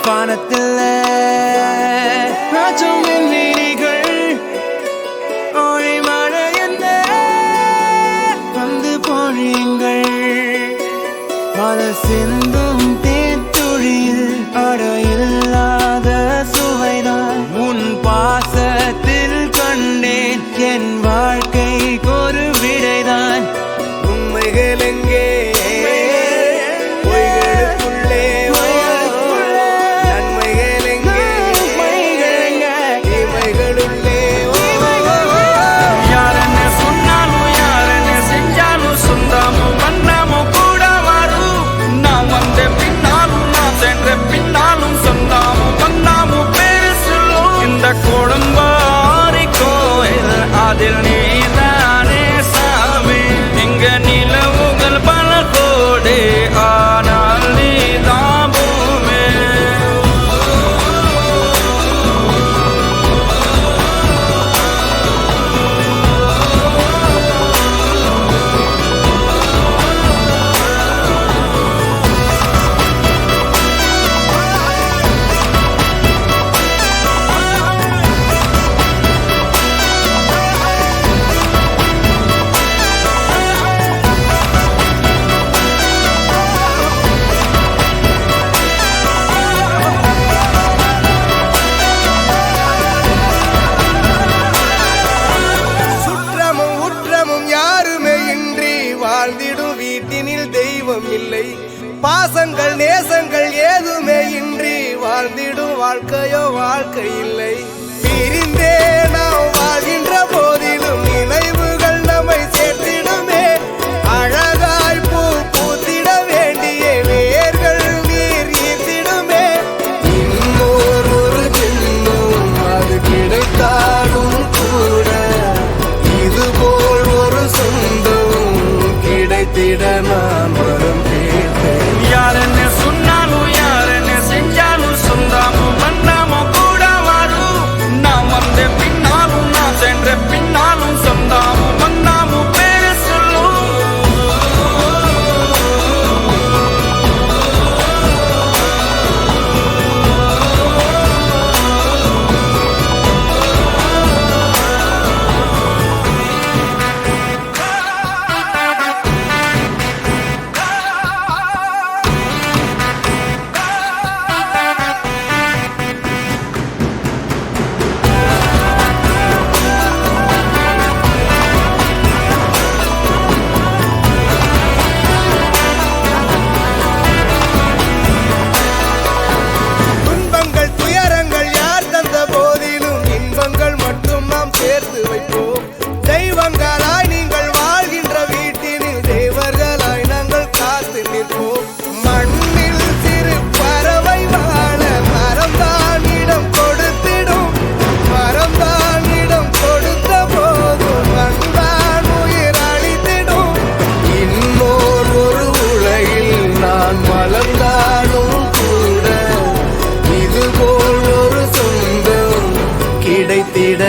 வானத்தில் விழிகள் மழை என்ன வந்து பொழியுங்கள் பல சிந்தும் தேத்துழியில் அடையில்லாத சுவைதான் உன் பாசத்தில் கண்டேன் என் வாழ்க்கைக்கு ஒரு விடைதான் உண்மைகள் எங்கே வீட்டினில் தெய்வம் இல்லை பாசங்கள் நேசங்கள் ஏதுமே இன்றி வாழ்ந்திடும் வாழ்க்கையோ வாழ்க்கை இல்லை பிரிந்தே நாம் வாழ்கின்ற போதிலும் நினைவுகள் நம்மை சேர்த்திடுமே அழகாய் பூ பூத்திட வேண்டிய வேர்கள் நீர் ஈர்த்திடுமே இன்னொரு ஜென்மம் அது கிடைத்தாலும் கூட இதுபோல் ஒரு சொந்தம் கிடைத்திட நான் வரும் கேட்டேன் யார் என்ன சொன்னாலும் யார் என்ன செஞ்சாலும் சொந்தாமும் மன்னாமும் கூட வரும் நாம் வந்த பின்னாலும் நாம் சென்ற பின்னாலும் சொந்தாமும் மன்னாமும் பேர சொல்லும் கிடைத்திட